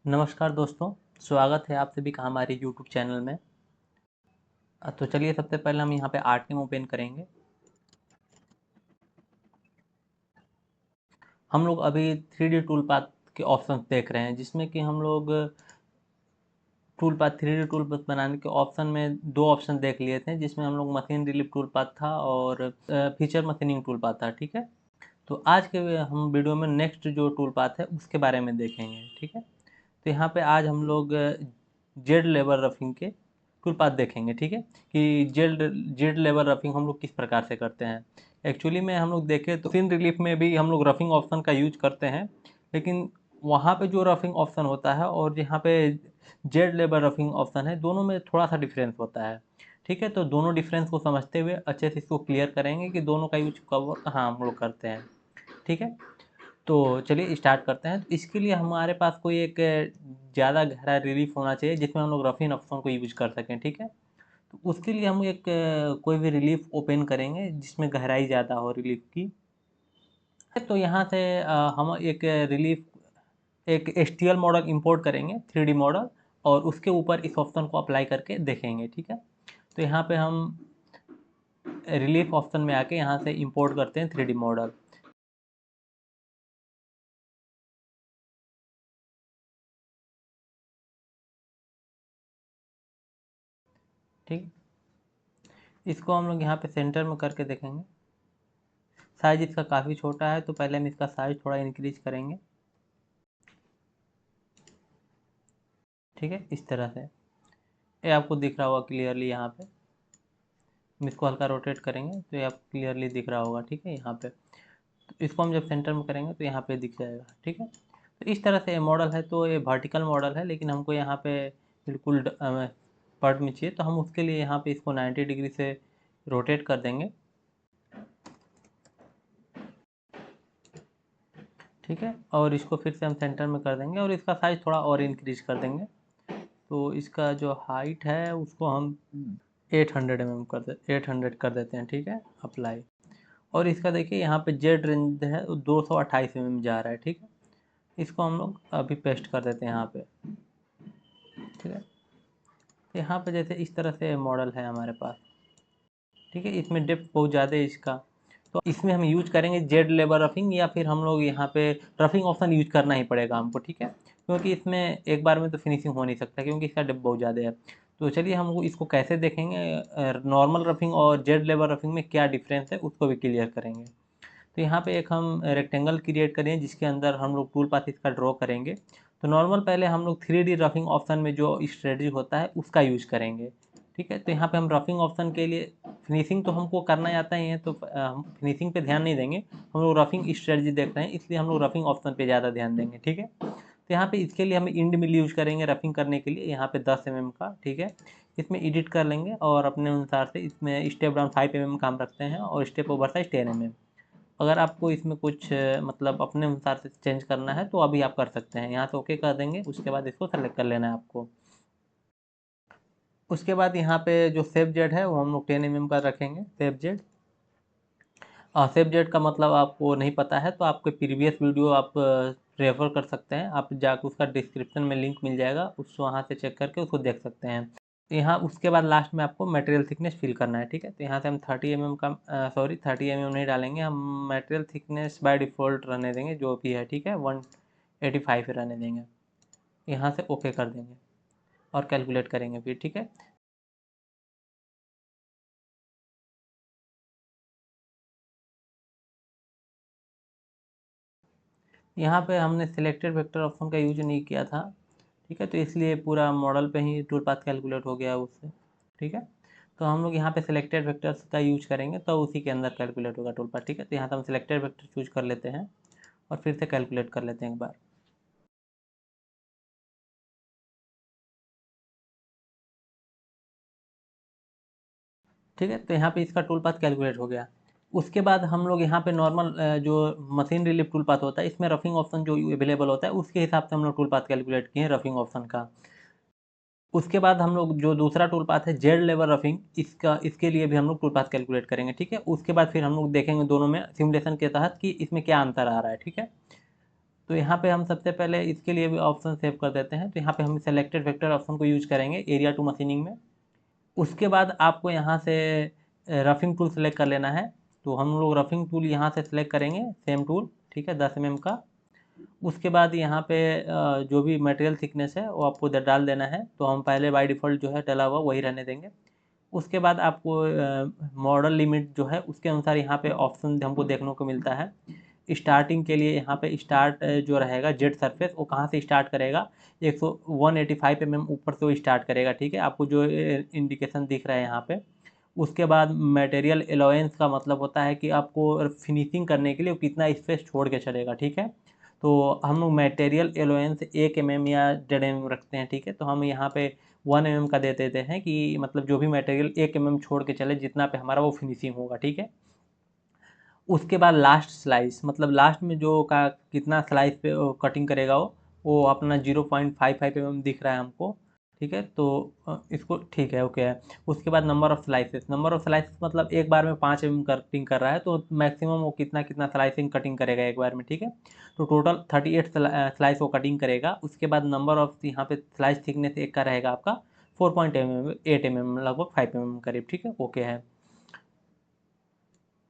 नमस्कार दोस्तों, स्वागत है आप सभी का हमारे यूट्यूब चैनल में। तो चलिए सबसे पहले हम यहाँ पे आर्टनेम ओपन करेंगे। हम लोग अभी 3D टूल पाथ के ऑप्शंस देख रहे हैं, जिसमें कि हम लोग tool path 3D tool path बनाने के ऑप्शन में दो ऑप्शन देख लिए थे, जिसमें हम लोग मशीन रिलीफ टूल पाथ था और फीचर मशीनिंग टूल पाथ था। ठीक है, तो आज के हम वीडियो में नेक्स्ट जो टूल पाथ है उसके बारे में देखेंगे। ठीक है, तो यहाँ पे आज हम लोग जेड लेवल रफिंग के टूल पाथ देखेंगे। ठीक है, कि जेड जेड लेवल रफिंग हम लोग किस प्रकार से करते हैं। एक्चुअली में हम लोग देखें तो सीन रिलीफ में भी हम लोग रफिंग ऑप्शन का यूज करते हैं, लेकिन वहाँ पे जो रफिंग ऑप्शन होता है और यहाँ पे जेड लेवल रफिंग ऑप्शन है, दोनों में थोड़ा सा डिफरेंस होता है। ठीक है, तो दोनों डिफरेंस को समझते हुए अच्छे से इसको क्लियर करेंगे कि दोनों का यूज कब और कहाँ हम लोग करते हैं। ठीक है, तो चलिए स्टार्ट करते हैं। तो इसके लिए हमारे पास कोई एक ज़्यादा गहरा रिलीफ होना चाहिए, जिसमें हम लोग रफिंग ऑप्शन को यूज कर सकें। ठीक है, तो उसके लिए हम एक कोई भी रिलीफ ओपन करेंगे जिसमें गहराई ज़्यादा हो रिलीफ की। तो यहाँ से हम एक रिलीफ एक एसटीएल मॉडल इंपोर्ट करेंगे, 3D मॉडल, और उसके ऊपर इस ऑप्शन को अप्लाई करके देखेंगे। ठीक है, तो यहाँ पे हम रिलीफ ऑप्शन में आके यहाँ से इंपोर्ट करते हैं 3D मॉडल। ठीक, इसको हम लोग यहाँ पे सेंटर में करके देखेंगे। साइज इसका काफ़ी छोटा है, तो पहले हम इसका साइज थोड़ा इंक्रीज करेंगे। ठीक है, इस तरह से ये आपको दिख रहा होगा क्लियरली। यहाँ पे हम इसको हल्का रोटेट करेंगे तो ये आपको क्लियरली दिख रहा होगा। ठीक है, यहाँ पे तो इसको हम जब सेंटर में करेंगे तो यहाँ पे दिख जाएगा। ठीक है, तो इस तरह से ये मॉडल है। तो ये वर्टिकल मॉडल है, लेकिन हमको यहाँ पे बिल्कुल पर्ट में चाहिए, तो हम उसके लिए यहाँ पे इसको 90 डिग्री से रोटेट कर देंगे। ठीक है, और इसको फिर से हम सेंटर में कर देंगे और इसका साइज़ थोड़ा और इंक्रीज कर देंगे। तो इसका जो हाइट है उसको हम 800 कर देते हैं। ठीक है, अप्लाई। और इसका देखिए यहाँ पे जेड रेंज है 228 mm जा रहा है। ठीक है, इसको हम लोग अभी पेस्ट कर देते हैं यहाँ पे। ठीक है, यहाँ पे जैसे इस तरह से मॉडल है हमारे पास। ठीक है, इसमें डेप्थ बहुत ज़्यादा है इसका, तो इसमें हम यूज करेंगे जेड लेबर रफिंग, या फिर हम लोग यहाँ पे रफिंग ऑप्शन यूज करना ही पड़ेगा हमको। ठीक है, क्योंकि इसमें एक बार में तो फिनिशिंग हो नहीं सकता, क्योंकि इसका डेप्थ बहुत ज़्यादा है। तो चलिए हम इसको कैसे देखेंगे, नॉर्मल रफिंग और जेड लेबर रफिंग में क्या डिफरेंस है उसको भी क्लियर करेंगे। तो यहाँ पे एक हम रेक्टेंगल क्रिएट करें, जिसके अंदर हम लोग टूल पाथ इसका ड्रॉ करेंगे। तो नॉर्मल पहले हम लोग 3D रफिंग ऑप्शन में जो स्ट्रेटजी होता है उसका यूज करेंगे। ठीक है, तो यहाँ पे हम रफिंग ऑप्शन के लिए फिनिशिंग तो हमको करना ही आता ही है, तो हम फिनिशिंग पे ध्यान नहीं देंगे। हम लोग रफिंग स्ट्रेटजी देख रहे हैं, इसलिए हम लोग रफिंग ऑप्शन पे ज़्यादा ध्यान देंगे। ठीक है, तो यहाँ पे इसके लिए हम इंड मिल यूज करेंगे रफिंग करने के लिए, यहाँ पे 10 mm का। ठीक है, इसमें एडिट कर लेंगे और अपने अनुसार से इसमें स्टेप डाउन 5 mm का हम रखते हैं और स्टेप ओवर साइज 10 mm। अगर आपको इसमें कुछ मतलब अपने अनुसार से चेंज करना है तो अभी आप कर सकते हैं। यहाँ से ओके कर देंगे, उसके बाद इसको सेलेक्ट कर लेना है आपको। उसके बाद यहाँ पे जो सेफ जेड है वो हम लोग 10 mm का रखेंगे, सेफ जेड। सेफ जेड का मतलब आपको नहीं पता है तो आपके प्रीवियस वीडियो आप रेफर कर सकते हैं, आप जाकर उसका डिस्क्रिप्शन में लिंक मिल जाएगा, उस वहाँ से चेक करके उसको देख सकते हैं। तो यहाँ उसके बाद लास्ट में आपको मटेरियल थिकनेस फिल करना है। ठीक है, तो यहाँ से हम 30 mm का सॉरी 30 mm नहीं डालेंगे, हम मटेरियल थिकनेस बाय डिफ़ॉल्ट रहने देंगे जो भी है। ठीक है, 185 रहने देंगे। यहाँ से ओके कर देंगे और कैलकुलेट करेंगे फिर। ठीक है, यहाँ पे हमने सिलेक्टेड वेक्टर ऑप्शन का यूज नहीं किया था। ठीक है, तो इसलिए पूरा मॉडल पे ही टूल पाथ कैलकुलेट हो गया उससे। ठीक है, तो हम लोग यहाँ पे सिलेक्टेड वेक्टर्स का यूज करेंगे तो उसी के अंदर कैलकुलेट होगा टूल पाथ। ठीक है, तो यहाँ से हम सिलेक्टेड वेक्टर चूज कर लेते हैं और फिर से कैलकुलेट कर लेते हैं एक बार। ठीक है, तो यहाँ पे इसका टूल पाथ कैलकुलेट हो गया। उसके बाद हम लोग यहाँ पे नॉर्मल जो मशीन रिलीफ टूल पाथ होता है, इसमें रफिंग ऑप्शन जो अवेलेबल होता है उसके हिसाब से हम लोग टूल पाथ कैलकुलेट किए हैं रफिंग ऑप्शन का। उसके बाद हम लोग जो दूसरा टूल पाथ है जेड लेवल रफिंग, इसके लिए भी हम लोग टूल पाथ कैलकुलेट करेंगे। ठीक है, उसके बाद फिर हम लोग देखेंगे दोनों में सिमुलेशन के तहत कि इसमें क्या अंतर आ रहा है। ठीक है, तो यहाँ पे हम सबसे पहले इसके लिए भी ऑप्शन सेव कर देते हैं। तो यहाँ पे हम सेलेक्टेड वेक्टर ऑप्शन को यूज करेंगे एरिया टू मशीनिंग में। उसके बाद आपको यहाँ से रफिंग टूल सेलेक्ट कर लेना है। तो हम लोग रफिंग टूल यहाँ से सेलेक्ट करेंगे, सेम टूल, ठीक है, 10 mm का। उसके बाद यहाँ पे जो भी मटेरियल थिकनेस है वो आपको डाल देना है। तो हम पहले बाय डिफ़ॉल्ट जो है डला हुआ वही रहने देंगे। उसके बाद आपको मॉडल लिमिट जो है उसके अनुसार यहाँ पे ऑप्शन हमको देखने को मिलता है। स्टार्टिंग के लिए यहाँ पे स्टार्ट जो रहेगा जेट सरफेस वो कहाँ से स्टार्ट करेगा, 185 mm ऊपर से वो स्टार्ट करेगा, ठीक है, आपको जो इंडिकेशन दिख रहा है यहाँ पे। उसके बाद मटेरियल एलोवेंस का मतलब होता है कि आपको फिनिशिंग करने के लिए वो कितना स्पेस छोड़ के चलेगा, ठीक है। तो हम लोग मटेरियल एलोवेंस 1 mm या 1.5 mm रखते हैं, ठीक है। तो हम यहाँ पे 1 mm का दे देते हैं कि मतलब जो भी मटेरियल 1 mm छोड़ के चले जितना पे हमारा वो फिनिशिंग होगा, ठीक है। उसके बाद लास्ट स्लाइस, मतलब लास्ट में जो का कितना स्लाइस पे कटिंग करेगा वो अपना 0.55 mm दिख रहा है हमको, ठीक है। तो इसको ठीक है, ओके है। उसके बाद नंबर ऑफ स्लाइसेस मतलब एक बार में 5 mm कटिंग कर रहा है तो मैक्सिमम वो कितना कितना स्लाइसिंग कटिंग करेगा एक बार में, ठीक है। तो टोटल 38 स्लाइस वो कटिंग करेगा। उसके बाद नंबर ऑफ यहाँ पे स्लाइस थिकनेस एक का रहेगा आपका 4.8 mm, लगभग 5 mm करीब, ठीक है, ओके है।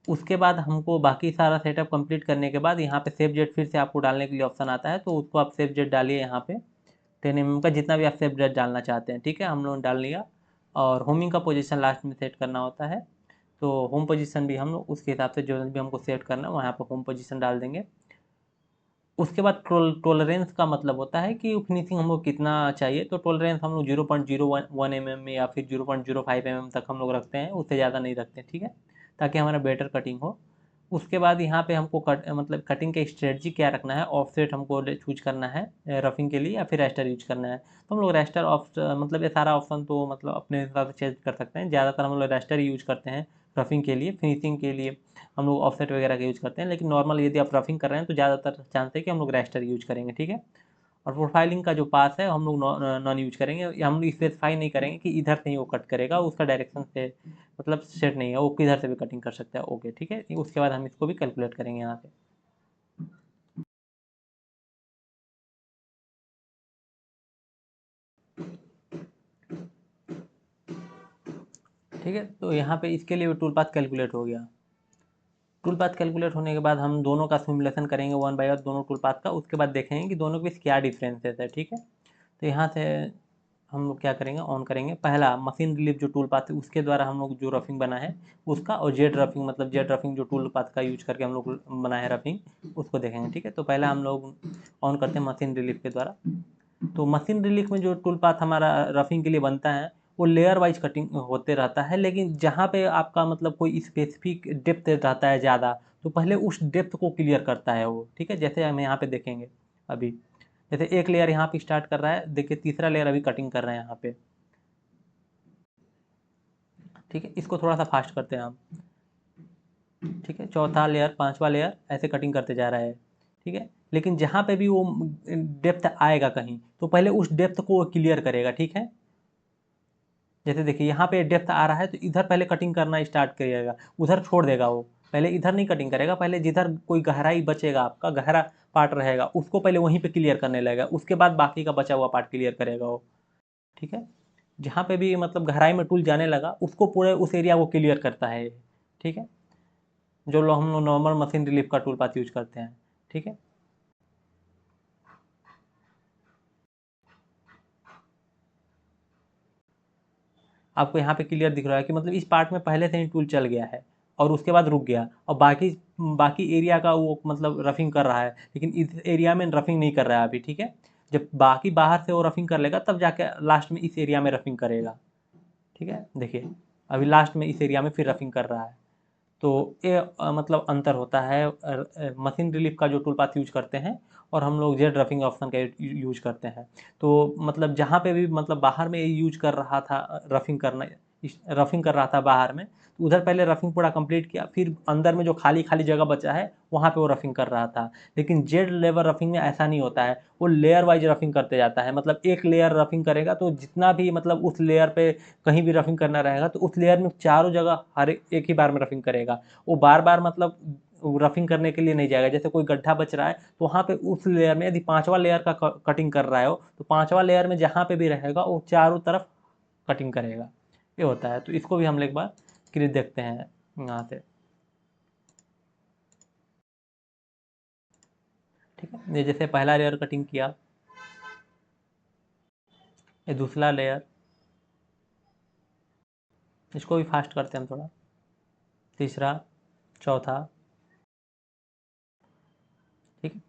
उसके बाद हमको बाकी सारा सेटअप कंप्लीट करने के बाद यहाँ पे सेव जेट फिर से आपको डालने के लिए ऑप्शन आता है। तो उसको आप सेव जेट डालिए यहाँ पे 10 mm का, जितना भी आप सेव जेट डालना चाहते हैं, ठीक है, हम लोग डाल लिया। और होमिंग का पोजीशन लास्ट में सेट करना होता है। तो होम पोजीशन भी हम लोग उसके हिसाब से जो भी हमको सेट करना है वहाँ पर होम पोजीशन डाल देंगे। उसके बाद टोलरेंस का मतलब होता है कि फिनिशिंग हमको कितना चाहिए। तो टोलरेंस हम लोग 0.01 mm में या फिर 0.05 mm तक हम लोग रखते हैं, उससे ज़्यादा नहीं रखते, ठीक है, ताकि हमारा बेटर कटिंग हो। उसके बाद यहाँ पे हमको मतलब कटिंग के स्ट्रेटजी क्या रखना है, ऑफसेट हमको चूज करना है रफिंग के लिए या फिर रेस्टर यूज करना है। तो हम लोग रेस्टर मतलब ये सारा ऑप्शन तो मतलब अपने हिसाब से चेंज कर सकते हैं। ज़्यादातर हम लोग रेस्टर यूज करते हैं रफिंग के लिए। फिनिशिंग के लिए हम लोग ऑफसेट वगैरह का यूज करते हैं, लेकिन नॉर्मल यदि आप रफिंग कर रहे हैं तो ज़्यादातर चांस है कि हम लोग रेस्टर यूज करेंगे, ठीक है। और प्रोफाइलिंग का जो पास है हम लोग नॉन यूज करेंगे, या हम लोग स्पेसिफाई नहीं करेंगे कि इधर से ही वो कट करेगा, उसका डायरेक्शन से मतलब सेट नहीं है, वो किधर से भी कटिंग कर सकता है, ओके, ठीक है। उसके बाद हम इसको भी कैलकुलेट करेंगे यहाँ से। ठीक है, तो यहाँ पे इसके लिए टूल पाथ कैलकुलेट हो गया। टूल पाथ कैलकुलेट होने के बाद हम दोनों का सिमुलेशन करेंगे 1 बाय 1 दोनों टूल पाथ का। उसके बाद देखेंगे कि दोनों के बीच क्या डिफरेंसेस है, ठीक है। तो यहाँ से हम लोग क्या करेंगे, ऑन करेंगे पहला मशीन रिलीफ जो टूल पाथ है उसके द्वारा हम लोग जो रफिंग बना है उसका, और जेड रफिंग मतलब जेड रफिंग जो टूल पाथ का यूज करके हम लोग बना है रफिंग, उसको देखेंगे, ठीक है। तो पहला हम लोग ऑन करते हैं मशीन रिलीफ के द्वारा। तो मशीन रिलीफ में जो टूल पाथ हमारा रफिंग के लिए बनता है वो लेयर वाइज कटिंग होते रहता है, लेकिन जहाँ पे आपका मतलब कोई स्पेसिफिक डेप्थ रहता है ज़्यादा तो पहले उस डेप्थ को क्लियर करता है वो, ठीक है। जैसे हम यहाँ पे देखेंगे अभी, जैसे एक लेयर यहाँ पे स्टार्ट कर रहा है, देखिए तीसरा लेयर अभी कटिंग कर रहे हैं यहाँ पे, ठीक है। इसको थोड़ा सा फास्ट करते हैं हम, ठीक है, चौथा लेयर, पांचवा लेयर, ऐसे कटिंग करते जा रहा है, ठीक है। लेकिन जहाँ पे भी वो डेप्थ आएगा कहीं तो पहले उस डेप्थ को क्लियर करेगा, ठीक है। जैसे देखिए यहाँ पे डेप्थ आ रहा है तो इधर पहले कटिंग करना स्टार्ट करिएगा, उधर छोड़ देगा वो, पहले इधर नहीं कटिंग करेगा, पहले जिधर कोई गहराई बचेगा आपका गहरा पार्ट रहेगा उसको पहले वहीं पे क्लियर करने लगेगा, उसके बाद बाकी का बचा हुआ पार्ट क्लियर करेगा वो, ठीक है। जहाँ पे भी मतलब गहराई में टूल जाने लगा उसको पूरे उस एरिया को क्लियर करता है, ठीक है, जो लोग हम लोग नॉर्मल मशीन रिलीफ का टूल पाथ यूज करते हैं, ठीक है। आपको यहाँ पे क्लियर दिख रहा है कि मतलब इस पार्ट में पहले से ही टूल चल गया है और उसके बाद रुक गया, और बाकी बाकी एरिया का वो मतलब रफिंग कर रहा है, लेकिन इस एरिया में रफिंग नहीं कर रहा है अभी, ठीक है। जब बाकी बाहर से वो रफिंग कर लेगा तब जाके लास्ट में इस एरिया में रफिंग करेगा, ठीक है। देखिए अभी लास्ट में इस एरिया में फिर रफिंग कर रहा है। तो ये मतलब अंतर होता है मशीन रिलीफ का जो टूल पाथ यूज करते हैं और हम लोग जेड रफिंग ऑप्शन का यूज करते हैं। तो मतलब जहाँ पे भी मतलब बाहर में यूज कर रहा था रफिंग कर रहा था बाहर में, तो उधर पहले रफिंग पूरा कंप्लीट किया, फिर अंदर में जो खाली खाली जगह बचा है वहाँ पे वो रफिंग कर रहा था। लेकिन जेड लेवल रफिंग में ऐसा नहीं होता है, वो लेयर वाइज रफिंग करते जाता है। मतलब एक लेयर रफिंग करेगा तो जितना भी मतलब उस लेयर पे कहीं भी रफिंग करना रहेगा तो उस लेयर में चारों जगह हर एक ही बार में रफिंग करेगा। वो बार बार मतलब रफिंग करने के लिए नहीं जाएगा। जैसे कोई गड्ढा बच रहा है तो वहाँ पे उस लेयर में यदि 5वां लेयर का कटिंग कर रहा हो तो 5वां लेयर में जहाँ पे भी रहेगा वो चारों तरफ कटिंग करेगा, ये होता है। तो इसको भी हम एक बार क्लियर देखते हैं यहाँ से। ठीक है, ये जैसे पहला लेयर कटिंग किया, ये दूसरा लेयर, इसको भी फास्ट करते हैं हम थोड़ा, तीसरा, चौथा। ठीक है,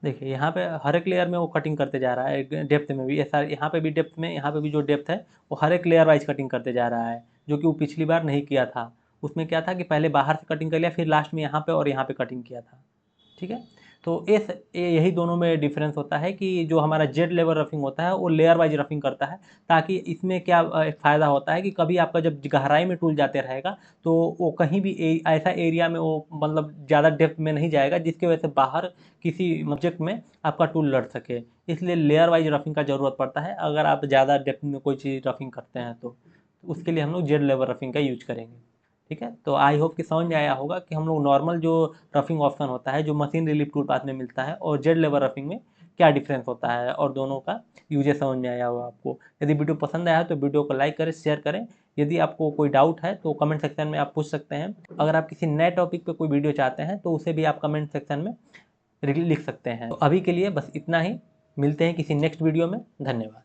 देखिए यहाँ पे हर एक लेयर में वो कटिंग करते जा रहा है, डेप्थ में भी ऐसा, यहाँ पे भी डेप्थ में, यहाँ पे भी जो डेप्थ है वो हर एक लेयर वाइज कटिंग करते जा रहा है, जो कि वो पिछली बार नहीं किया था। उसमें क्या था कि पहले बाहर से कटिंग कर लिया, फिर लास्ट में यहाँ पे और यहाँ पे कटिंग किया था। ठीक है, तो यही दोनों में डिफरेंस होता है कि जो हमारा जेड लेवल रफिंग होता है वो लेयर वाइज रफिंग करता है, ताकि इसमें क्या एक फ़ायदा होता है कि कभी आपका जब गहराई में टूल जाते रहेगा तो वो कहीं भी ऐसा एरिया में वो मतलब ज़्यादा डेप्थ में नहीं जाएगा जिसकी वजह से बाहर किसी सब्जेक्ट में आपका टूल लड़ सके। इसलिए लेयर वाइज रफिंग का ज़रूरत पड़ता है अगर आप ज़्यादा डेप्थ में कोई चीज़ रफिंग करते हैं तो उसके लिए हम लोग जेड लेवल रफिंग का यूज करेंगे। ठीक है, तो आई होप कि समझ में आया होगा कि हम लोग नॉर्मल जो रफिंग ऑप्शन होता है जो मशीन रिलीफ टूल पाथ में मिलता है और जेड लेवल रफिंग में क्या डिफरेंस होता है, और दोनों का यूजेस समझ में आया होगा आपको। यदि वीडियो पसंद आया तो वीडियो को लाइक करें, शेयर करें। यदि आपको कोई डाउट है तो कमेंट सेक्शन में आप पूछ सकते हैं। अगर आप किसी नए टॉपिक पे कोई वीडियो चाहते हैं तो उसे भी आप कमेंट सेक्शन में लिख सकते हैं। तो अभी के लिए बस इतना ही, मिलते हैं किसी नेक्स्ट वीडियो में। धन्यवाद।